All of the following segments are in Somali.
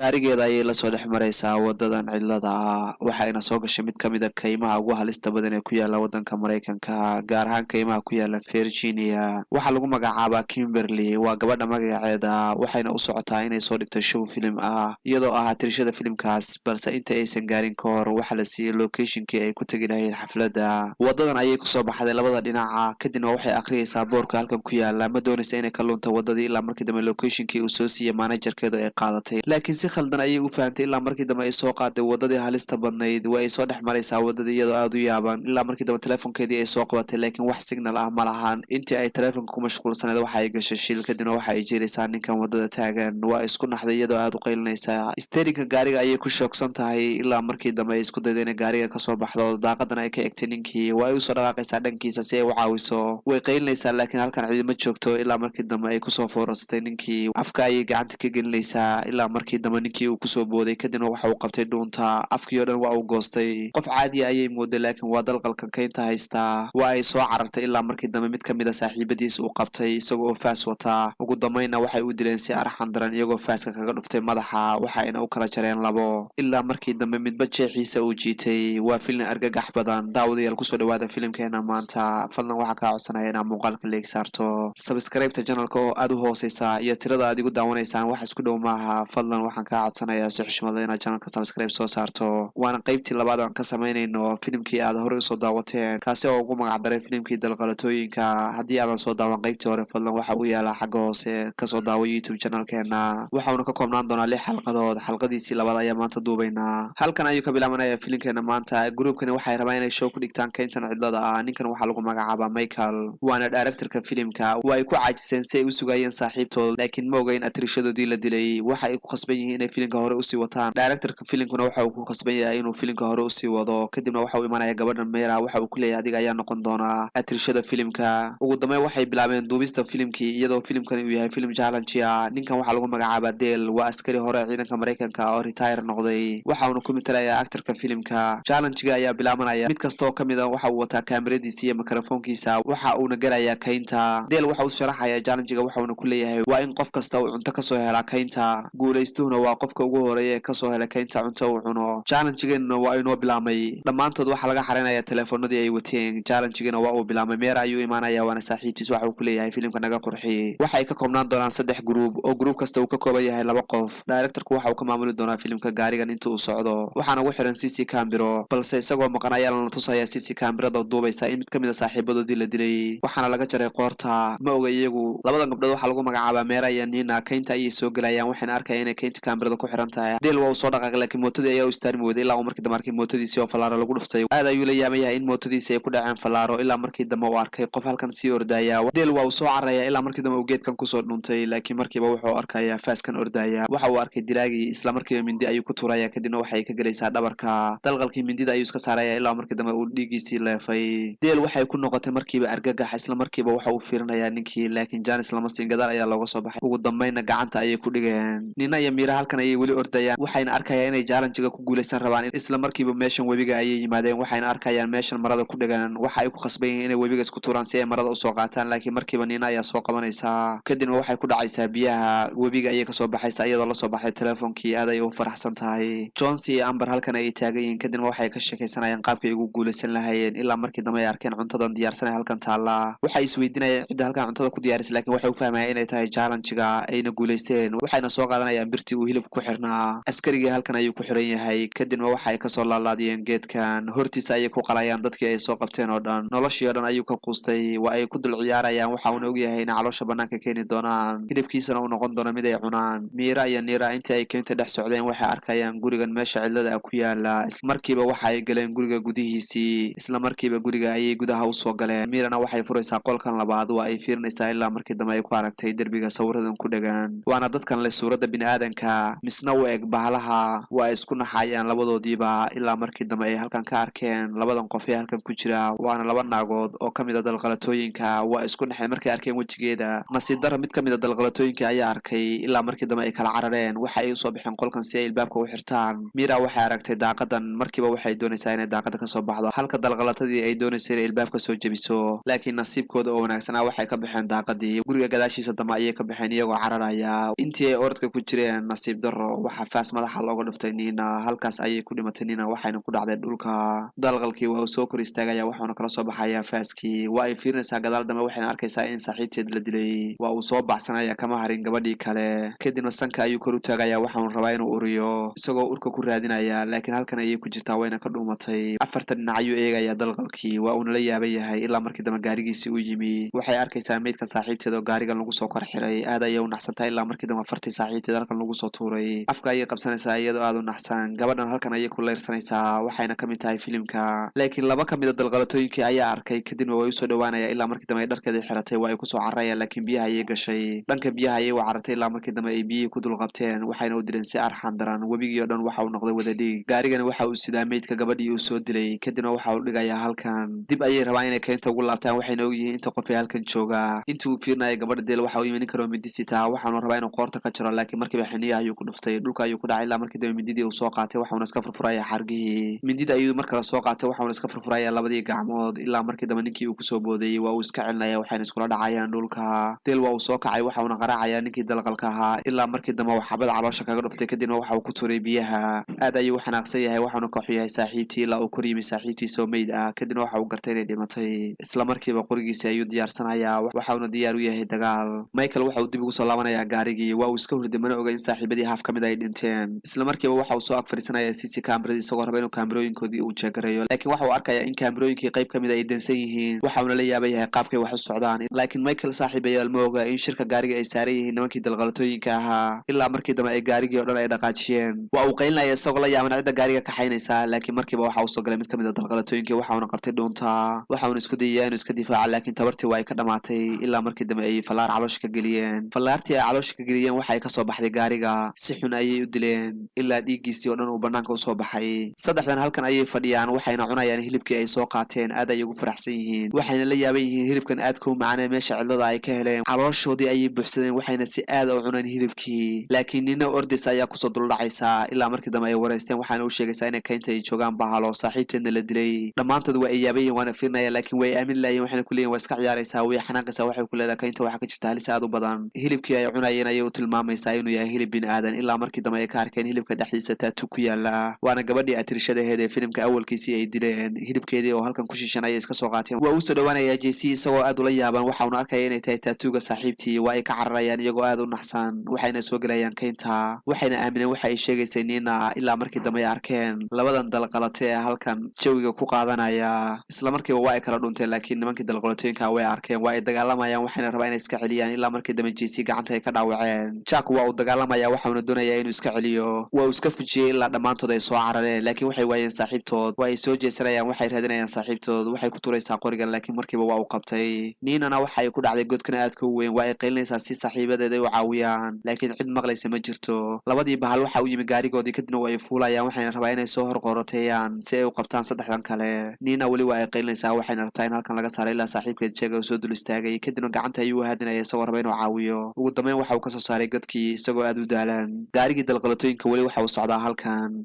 gaarigeeda ayay la soo dhex maraysaa wadadan cidlada ah waxayna soo gashay mid ka mid a kaymaha ugu halista badan ee ku yaala wadanka Mareykanka gaar ahaan kaymaha ku yaala Virginia waxa lagu magacaabaa Kimberly waa gabadha magaceeda waxayna u socotaa inay soo dhigto show film ah iyadoo ah tirashada filmkaas balse inta aysan gaarin ka hor waxa la siiyay locationkii ay ku tagi lahayd xafladda wadadan ayay ku soo baxday labada dhinaca kadibna waxay akhriyaysaa boorka halkan ku yaala ma doonaysa inay ka lunto wadadii ilaa markii dambe locationkii uu soo siiyay managerkeedu ay qaadatay laakiin si khaldan ayay u fahamtay ilaa markii dambe ay soo qaaday wadadii halista badnayd waa ay soo dhex maraysaa wadadii iyadoo aad u yaaban ilaa markii dambe telefonkeedii ay soo qabatay laakiin wax signal ah ma lahan intii ay telefonka ku mashquulsaneed waxa ay gashay shil kadibna waxa ay jeeraysaa ninkan wadada taagan waa isku naxday iyadoo aad u qaylinaysa steerinka gaariga ayay ku shoogsan tahay ilaa markii dambe ay isku dayday inay gaariga kasoo baxdo daaqadan ay ka egtay ninkii waa ay usoo dhaqaaqaysaa dhankiisa si ay u caawiso way qaylinaysaa laakiin halkan ciidama joogto ilaa markii dambe ay kusoo foorastay ninkii afka ayay gacanta ka gelinaysaa ilaa markii dambe ninkii uu kusoo booday kadibna waxa uu qabtay dhuunta afkii oo dhan waa uu goostay qof caadi ayay mooday laakiin waa dalqalkan kaynta haystaa waa ay soo carartay ilaa markii dambe mid ka mid a saaxiibadiis uu qabtay isagoo faas wataa ugu dambeynna waxay u dileen si arxan daran iyagoo faaska kaga dhuftay madaxa waxayna u kala jareen labo ilaa markii dambe midba jeexiisa uu jiitay waa filin argagax badan daawadayaal kusoo dhawaada filimkeena maanta fadlan waxaa kaa codsanaya inaad muuqaalka leeg saarto subscribe-ta channelka oo aad u hooseysa iyo tirada aad igu daawanaysaan wax isku dhow maaha fadlan waxaan kaa codsanayaa si xushmad inaad channelka subscribe soo saarto waana qaybtii labaad aan ka samaynayno filimkii aad horey usoo daawateen kaasi oo ugu magac daray filimkii dalqalatooyinka haddii aadan soo daawan qaybtii hore fadlan waxa uu yaalaa xagga hoose kasoo daawo youtube channelkeena waxauna ka koobnaan doonaa 6 xalqadood xalqadiisii labaad ayaa maanta duubaynaa halkan ayuu ka bilaabanaya filimkeena maanta gruubkani waxay rabaan inay show ku dhigtaan kayntan cidlada ah ninkan waxaa lagu magacaabaa Michael waana directorka filimka waa ay ku caajiseen si ay u sugayeen saaxiibtooda laakiin ma ogeyn atirishadoodii la dilay waxa ay ku khasban yihiin inay filimka hore usii wataan directorka filimkuna waxa uu ku khasban yahay inuu filimka hore usii wado kadibna waxa uu imanaya gabadhan Meera waxa uu ku leeyahay adiga ayaa noqon doona atirishada filimka ugu dambeyn waxay bilaabeen duubista filimkii iyadoo filimkani uu yahay filim challenge ah ninkan waxaa lagu magacaabaa Dale waa askari hore ciidanka Mareykanka oo retire noqday waxa uu ku mitalayaa actorka filimka challenge-ga ayaa bilaabanaya mid kasta oo kamid ah waxa uu wataa kaamiradiisa iyo mikrofoonkiisa waxa uuna galayaa kaynta Dale waxa uu sharaxayaa challenge-ga waxa uu ku leeyahay waa in qof kasta uu cunto kasoo hela kaynta guuleystuhuna waa qofka ugu horeeya ee kasoo hela kaynta cunto uu cuno challenge-gana waa inoo bilaamay dhammaantood waxaa laga xareynayaa telefoonadii ay wateen challenge-gana waa uu bilaamay Meera ayuu imaanaya waana saaxiibtiis waxa uu ku leeyahay filimka naga qurxi waxa ay ka koobnaan doonaan 3 group oo group kasta uu ka kooban yahay 2 qof directorku waxa uu ka maamuli doonaa filimka gaarigan inta uu socdo waxaana ugu xiran CC camera balse isagoo maqan ayaa la tusayaa CC camerada duubaysa in mid ka mid ah saaxiibadoodii la dilay waxaana laga jaray qoorta ma oga iyagu labadan gabdhood waxaa lagu magacaabaa Meera iyo Nina kaynta ayay soo galayaan waxayna arkayaan inay kaynta camerada ku xiran tahay Dale waa uu soo dhaqaaqay laakiin mootadii ayaa u istaarmi weyday ilaa uu markii dambe arkay mootadiisii oo falaaro lagu dhuftay aad ayuu la yaamayaa in mootadiisii ay ku dhaceen falaaro ilaa markii dambe uu arkay qof halkan sii ordaya Dale waa uu soo cararaya ilaa markii dambe uu geedkan kusoo dhuntay laakiin markiiba wuxuu arkayaa faaskan ordaya waxa uu arkay dilaagii isla markiiba mindi ayuu ku tuuraya kadibna waxay ka galaysaa dhabarka dalqalkii mindida ayuu iska saaraya ilaa markii dambe uu dhiigiisii leefay Dale waxay ku noqotay markiiba argagax isla markiiba waxa uu fiirinayaa ninkii laakiin Janice lama siin gadaal ayaa looga soo baxay ugu dambeynna gacanta ayay ku dhigeen Nina iyo Meera halkan ayay weli ordayaan waxayna arkayaan inay challenge-ga ku guuleysan rabaan isla markiiba meeshan webiga ayay yimaadeen waxayna arkayaan meeshan marada ku dhagan waxa ay ku khasban yihiin inay webiga isku tuuraan si ay marada u soo qaataan laakiin markiiba Nina ayaa soo qabanaysa kadibna waxay ku dhacaysaa biyaha webiga ayay ka soo baxaysaa iyadoo la soo baxay telefoonkii aad ay u faraxsan tahay Jones iyo Amber halkan ay taagan yihiin kadibna waxay ka sheekaysanayaan qaabkay ugu guuleysan lahaayeen ilaa markii dambe ay arkeen cuntadan diyaarsan halkan taala waxay isweydiinayaan cidda halkan cuntada ku diyaarisay laakiin waxay u fahmayaan inay tahay challenge-ga ayna guuleysteen waxayna soo qaadanayaan birtii uu hilib ku xirnaa askarigii halkan ayuu ku xiran yahay kadibna waxay ka soo laalaadiyeen geedkan hortiisa ayay ku qalayaan dadkii ay soo qabteen oo dhan noloshii oo dhan ayuu ka quustay waa ay ku dul ciyaarayaan waxa uuna ogyahay in caloosha banaanka keeni doonaan hilibkiisana uu noqon doono mid ay cunaan Meera iyo Nina intii ay keenta dhex socdeen waxay arkayaan gurigan meesha cidlada ah ku yaala markiiba waxa ay galeen guriga gudihiisii isla markiiba guriga ayay gudaha u soo galeen Meerana waxay furaysaa qolkan labaad waa ay fiirinaysaa ilaa markii dambe ay ku aragtay derbiga sawiradan ku dhagan waana dadkan leh suurada bini'aadanka misna u eg bahalaha waa isku naxayaan labadoodiiba ilaa markii dambe ay halkan ka arkeen labadan qof ee halkan ku jira waana 2 naagood oo kamid ah dalqalatooyinka waa isku naxay markay arkeen wajigeeda nasiib darro mid kamid ah dalqalatooyinka ayaa arkay ilaa markii dambe ay kala carareen waxa ay soo bixeen qolkan si ay albaabka u xirtaan Meera waxay aragtay daaqadan markiiba waxay doonaysaa inay daaqada ka soo baxdo halka dalqalatadii ay doonaysaa inay albaabka soo jabiso laakiin nasiibkooda oo wanaagsanaa waxay ka baxeen daaqadii guriga gadaashiisa dambe ayay ka baxeen iyagoo cararaya intii ay orodka ku jireen nasiib daro waxaa faas madaxa looga dhuftay Nina halkaas ayay ku dhimatay Nina waxayna ku dhacday dhulka dalqalkii waa uu soo kor istaagaya waxaana kala soo baxaya faaskii waa ay fiirinaysaa gadaal dambe waxayna arkaysaa in saaxiibteed la dilay waa uu soo baxsanaya kama harin gabadhii kale kadibna sanka ayuu kor u taagaya waxaanu rabaa inuu uriyo isagoo urka ku raadinaya laakiin halkan ayay ku jirtaa wayna ka dhuumatay afarta dhinac ayuu eegaya dalqalkii waa uuna la yaaban yahay ilaa markii dambe gaarigiisii u yimi waxay arkaysaa meydka saaxiibteed oo gaarigan lagu soo kor xiray aad ayay u naxsantahay ilaa markii dambe fartii saaxiibteed halkan lagu soo tuuray afka ayay qabsanaysaa iyadoo aad u naxsan gabadhan halkan ayay ku leyrsanaysaa waxayna ka mid tahay filimka laakiin laba ka mid a dalqalatooyinkii ayaa arkay kadibna way usoo dhowaanaya ilaa markii dambe ay dharkeedii xiratay waa ay kusoo cararayaan laakiin biyaha ayay gashay dhanka biyaha ayay u carartay ilaa markii dambe ay biyihii ku dulqabteen waxayna u dileen si arxan daran webigii oo dhan waxa uu noqday wada dhiig gaarigani waxa uu sidaa meydka gabadhii uu soo dilay kadibna waxa uu dhigayaa halkan dib ayay rabaan inay keynta ugu laabtaan waxayna ogyihiin inta qof ee halkan jooga intii uu fiirinaya gabadha deel waxa uu yimi nin kaloo mindi sitaa waxaanu rabaa inuu qoorta ka jiro laakiin markiiba xiniyaha ayuu ku dhuftay dhulka ayuu ku dhacay ilaa markii dambe mindidii uu soo qaatay waxauna iska furfuraya xargihii mindida ayuu mar kale soo qaatay waxauna iska furfuraya labadii gacmood ilaa markii dambe ninkii uu kusoo boodayey waa uu iska celinaya waxayna iskula dhacayaan dhulka deel waa uu soo kacay waxauna qaraacayaa ninkii dalqalka ahaa ilaa markii dambe uu xabad caloosha kaga dhuftay kadibna waxa uu ku tuuray biyaha aad ayuu u xanaaqsan yahay waxauna ka xun yahay saaxiibtii ilaa uu kor yimi saaxiibtiisa oo meyd ah kadibna waxa uu gartay inay dhimatay isla markiiba qorigiisa ayuu diyaarsanayaa waxauna diyaar u yahay dagaal Michael waxa uu dib ugu soo laabanayaa gaarigii waa uu iska hurday mana oga in saaxiibadii haaf ka mid ay dhinteen isla markiiba waxa uu soo ag fadhiisanayaa CC kaamirada isagoo raba inuu kaamirooyinkoodii uu jeegarayo laakiin waxa uu arkayaa in kaamirooyinkii qayb ka mid ay dansan yihiin waxauna la yaaban yahay qaabkay wax u socdaan laakiin Michael saaxiibayaal ma oga in shirka gaariga ay saaran yihiin nimankii dalqalatooyinka ahaa ilaa markii dambe ay gaarigii oo dhan ay dhaqaajiyeen waa uu qaylinaya isagoo la yaaban cidda gaariga kaxaynaysa laakiin markiiba waxa uu soo galay mid ka mid a dalqalatooyinkii waxauna qabtay dhuunta waxauna isku dayayaa inuu iska difaaca laakiin tabartii waa ay ka dhamaatay ilaa markii dambe ay falaar caloosha ka geliyeen falaartii ay caloosha ka geliyeen waxa ay kasoo baxday gaariga si xun ayay u dileen ilaa dhiiggiisii oo dhan uu banaanka usoo baxay saddexdan halkan ayay fadhiyaan waxayna cunayaan hilibkii ay soo qaateen aad ayay ugu faraxsan yihiin waxayna la yaaban yihiin hilibkan aadka u macaanee meesha cidlada ay ka heleen calooshoodii ayay buuxsadeen waxayna si aad u cuneen hilibkii laakiin nina ordis ayaa kusoo duldhacaysa ilaa markii dambe ay wareysteen waxaana u sheegaysaa inay keynta ay joogaan bahalo saaxiibteedna la dilay dhammaantood waa ay yaaban yihiin waana fiirinaya laakiin way aamin laayeen waxayna ku leeyihin waa iska ciyaaraysaa way xanaaqaysaa waxay ku leedahay keynta waxaa ka jirta halis aad u badan hilibkii ay cunayeen ayay u tilmaamaysaa inuu yahay hilib bin aadan ilaa markii dambe ay ka arkeen hilibka dhexdiisa taatu ku yaala waana gabadhii atirishadaheed ee filimka awalkiisii ay dileen hilibkeedii oo halkan ku shishan ayay iska soo qaateen waa uu soo dhowaanayaa JC isagoo aad ula yaaban waxauna arkaya inay tahay taatuuga saaxiibtii waa ay ka cararayaan iyagoo aad u naxsan waxayna soo gelayaan keynta waxayna aamineen waxa ay sheegaysay Nina ilaa markii dambe ay arkeen labadan dalqalate ee halkan jawiga ku qaadanaya isla markiiba waa ay kala dhunteen laakiin nimankii dalqalatooyinka way arkeen waa ay dagaalamayaan waxayna rabaa inay iska celiyaan ilaa markii dambe JC gacanta ay ka dhaawaceen Jack waa uu dagaalamaya waxauna doonayaa inuu iska celiyo waa uu iska fujiyey ilaa dhammaantood ay soo carareen laakiin waxay waayeen saaxiibtood waa ay soo jeesanayaan waxay raadinayaan saaxiibtood waxay ku turaysaa qorigan laakiin markiiba waa uu qabtay Ninana waxa ay ku dhacday godkan aadka u weyn waa ay qaylinaysaa si saaxiibadeed ay u caawiyaan laakiin cid maqlaysa ma jirto labadii bahal waxa uu yimi gaarigoodii kadibna waa ay fuulayaan waxayna rabaa inay soo horqooroteeyaan si ay u qabtaan saddexdan kale Nina weli waa ay qaylinaysaa waxayna rabtaa in halkan laga saaro ilaa saaxiibkeed jeega uu soo dul istaagay kadibna gacanta ayuu haadinaya isagoo raba inuu caawiyo ugu dambeyn waxa uu kasoo saaray godkii isagoo aad u daalan gaarigii dalqalatooyinka weli waxa uu socdaa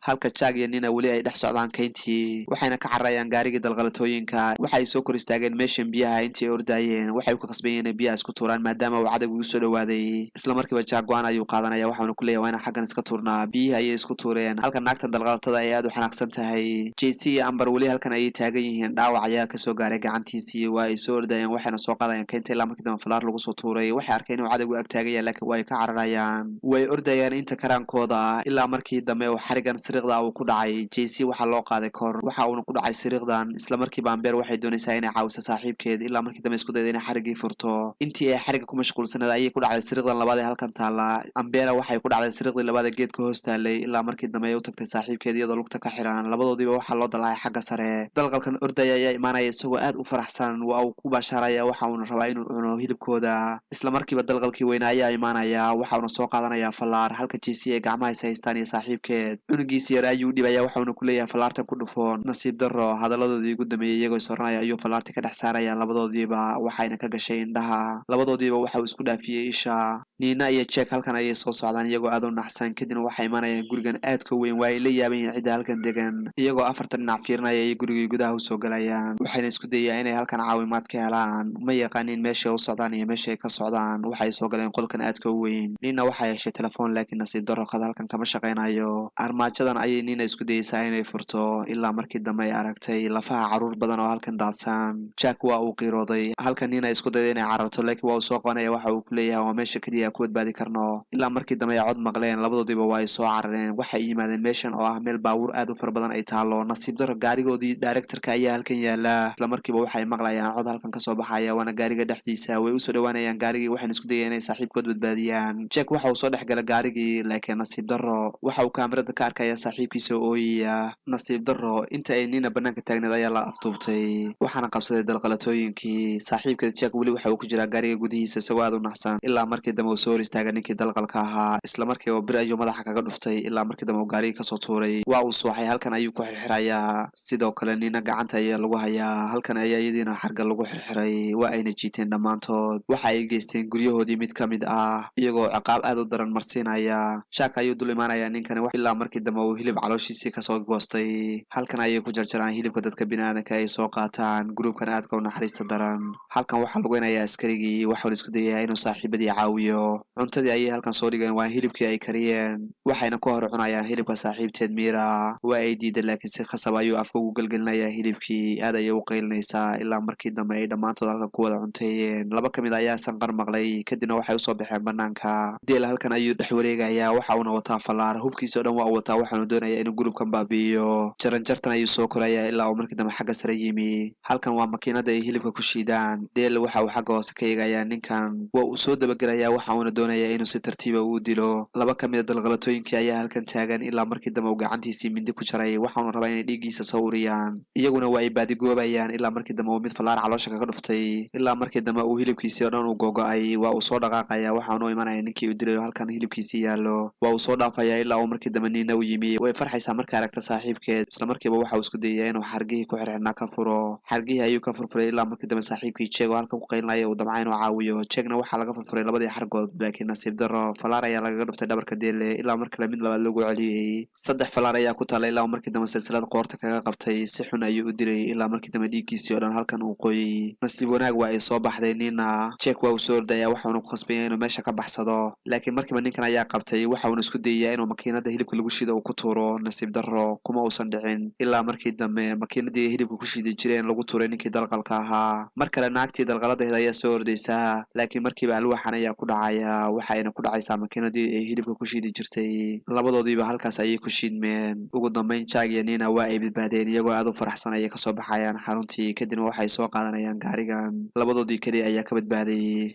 halka Jack iyo Nina weli ay dhex socdaan keyntii waxayna ka cararayaan gaarigii dalqalatooyinka waxa ay soo kor istaageen meeshan biyaha intii ay ordaayeen waxay ku qasban yihiin inay biyaha isku tuuraan maadaama uu cadawgu u soo dhawaaday isla markiiba Jack go'aan ayuu qaadanaya waxaana ku leeyahay waa inaan xaggan iska tuurnaa biyihii ayay isku tuureen halka naagtan dalqalatada ay aad u xanaaqsan tahay JC iyo Amber weli halkan ayay taagan yihiin dhaawac ayaa kasoo gaaray gacantiisii waa ay soo ordaayeen waxayna soo qaadayaan keynta ilaa markii dambe falaar lagu soo tuuray waxay arkeen inuu cadawgu ag taagan yahay laakiin waa ay ka cararayaan way ordayaan inta karaankooda ilaa markii dambe uu xarigan siriqda uu ku dhacay JC waxaa loo qaaday kor waxa uuna ku dhacay siriqdan isla markiiba Amber waxay doonaysaa inay caawiso saaxiibkeed ilaa markii dambe isku dayday inay xarigii furto intii ay xariga ku mashquulsanayd ayay ku dhacday siriqdan labaad ee halkan taala Amber waxay ku dhacday siriqdii labaad ee geedka hoos taalay ilaa markii dambe ay u tagtay saaxiibkeed iyadoo lugta ka xiran labadoodiiba waxaa loo dalacay xagga sare dalqalkan ordaya ayaa imaanaya isagoo aad u faraxsan waa uu ku bashaaraya waxa uuna rabaa inuu cuno hilibkooda isla markiiba dalqalkii weynaa ayaa imaanaya waxa uuna soo qaadanayaa falaar halka JC ay gacmaha haystaan iyo saaxiibkeed cunugiisa yar ayuu dhibaya waxa uuna ku leeyahay falaartan ku dhufoon nasiib daro hadaladoodii ugu dambeeyay iyagoo soranaya ayuu falaartii ka dhex saaraya labadoodiiba waxayna ka gashay indhaha labadoodiiba waxa uu isku dhaafiyey isha Nina iyo Jack halkan ayay soo socdaan iyagoo aad u naxsan kadibna waxay imaanayaan gurigan aadka weyn waa ay la yaaban yihiin cidda halkan degan iyagoo afartan dhinac fiirinaya ay gurigii gudaha u soo galayaan waxayna isku dayayaan inay halkan caawimaad ka helaan ma yaqaanin meesha u socdaan iyo meesha ay ka socdaan waxay soo galeen qolkan aadka u weyn Nina waxay heshay telefoon laakiin nasiib darro qad halkan kama shaqaynayo. Armaajadan ayay Nina isku dayeysaa inay furto ilaa markii dambe ay aragtay lafaha carruur badan oo halkan daadsan. Jack waa uu qiirooday halkan Nina isku dayday inay cararto laakiin waa uu soo qabanaya waxa uu ku leeyahay waa meesha keliya ku badbaadi karno. Ilaa markii dambe ay cod maqleen labadoodiiba waa ay soo carareen waxay yimaadeen meeshan oo ah meel baabuur aad u fara badan ay taalo. Nasiib darro gaarigoodii directorka ayaa halkan yaala isla markiiba waxay maqlayaan cod halkan kasoo baxaya waana gaariga dhexdiisa. Way usoo dhawaanayaan gaarigii waxayna isku dayayaan inay saaxiibkood badbaadiyaan. Jack waxa uu soo dhex galay gaarigii laakiin nasiib darro waxa uu kaamirada ka arkaya saaxiibkiisa ooyaya. Nasiib darro inta ay Nina banaanka taagneed ayaa la afduubtay waxaana qabsaday dalqalatooyinkii. saaxiibkeed Jack weli waxa uu ku jiraa gaariga gudihiisa isagoo aad u naxsan ilaa markii dambe uu soo hor istaagay ninkii dalqalka ahaa isla markiiba bir ayuu madaxa kaga dhuftay ilaa markii dambe uu gaarigii kasoo tuuray. waa uu suuxay halkan ayuu ku xirxirayaa sidoo kale Nina gacanta ayaa lagu hayaa halkan ayaa iyadiina xarga lagu xirxiray waa ayna jiiteen dhammaantood. waxa ay geysteen guryahoodii mid ka mid ah iyagoo ciqaab aad u daran marsiinaya. Jack ayuu dul imaanayaa ninkani ilaa markii dambe uu hilib calooshiisii kasoo goostay. halkan ayay ku jarjaraan hilibka dadka bini'aadanka ay soo qaataan gruubkan aadka u naxariista daran. halkan waxaa lagu weynayaa askarigii waxauna isku dayayaa inuu saaxiibadii caawiyo. cuntadii ayay halkan soo dhigeen waa hilibkii ay kariyeen waxayna ka hor cunayaan hilibka saaxiibteed Mira. waa ay diiday laakiin si khasab ayuu afka ugu gelgelinayaa hilibkii aad ayay u qaylinaysaa ilaa markii dambe ay dhammaantood halkan ku wada cunteeyeen. laba ka mid ayaa sanqar maqlay kadibna waxay usoo baxeen banaanka. Dale halkan ayuu dhex wareegayaa waxa uuna wataa falaar hubkiisa oo dhan waa uu wataa waxaanu doonayaa inuu gurubkan baabi'iyo. jaranjartan ayuu soo korayaa ilaa uu markii dambe xagga sare yimi. halkan waa makiinada ay hilibka ku shiidaan. Dale waxa uu xagga hoose ka eegayaa ninkan waa uu soo dabagelayaa waxa uuna doonayaa inuu si tartiiba u dilo. laba ka mid a dalqalatooyinkii ayaa halkan taagan ilaa markii dambe uu gacantiisii mindi ku jaray waxauna rabaa inay dhiiggiisa soo uriyaan. iyaguna waa ay baadigoobayaan ilaa markii dambe uu mid falaar caloosha kaga dhuftay ilaa markii dambe uu hilibkiisii oo dhan uu gogo'ay. waa uu soo dhaqaaqaya waxaanu imanaya ninkii uu dilayo halkan hilibkiisii yaallo. waa uu soo dhaafaya ilaa uu markii dambe Nina u yimi. way farxaysaa markay aragta saaxiibkeed isla markiiba waxa uu isku dayayaa inuu xargihii ku xirxirnaa ka furo. xargihii ayuu ka furfuray ilaa markii dambe saaxiibkii Jack oo halkan ku qaylinaya uu damca inuu caawiyo. Jackna waxaa laga furfuray labadii xargood laakiin nasiib darro falaar ayaa lagaga dhuftay dhabarka Dale ilaa mar kale mid labaad lagu celiyey. 3 falaar ayaa ku taala ilaa markii dambe silsilad qoorta kaga qabtay si xun ayuu u dilay ilaa markii dambe dhiiggiisii oo dhan halkan uu qoyay. nasiib wanaag waa ay soo baxday Nina. Jack waa uu soo ordaya waxauna ku khasbaya inuu meesha ka baxsado laakiin markiiba ninkan ayaa qabtay waxauna isku dayayaa inuu makiinada hilibka lagu shiido uu ku tuuro. nasiib darro kuma uusan dhicin ilaa markii dambe makiinadii hilibka ku shiidi jireen lagu tuuray ninkii dalqalka ahaa. mar kale naagtii dalqaladeeda ayaa soo ordaysaa laakiin markiiba alwaaxan ayaa ku dhacaya waxayna ku dhacaysaa makiinadii ay hilibka ku shiidi jirtay. labadoodiiba halkaas ayay ku shiidmeen. ugu dambeyn Jack iyo Nina waa ay badbaadeen iyagoo aad u faraxsan ayay kasoo baxayaan xaruntii kadibna waxay soo qaadanayaan gaarigan. labadoodii keliya ayaa ka badbaaday.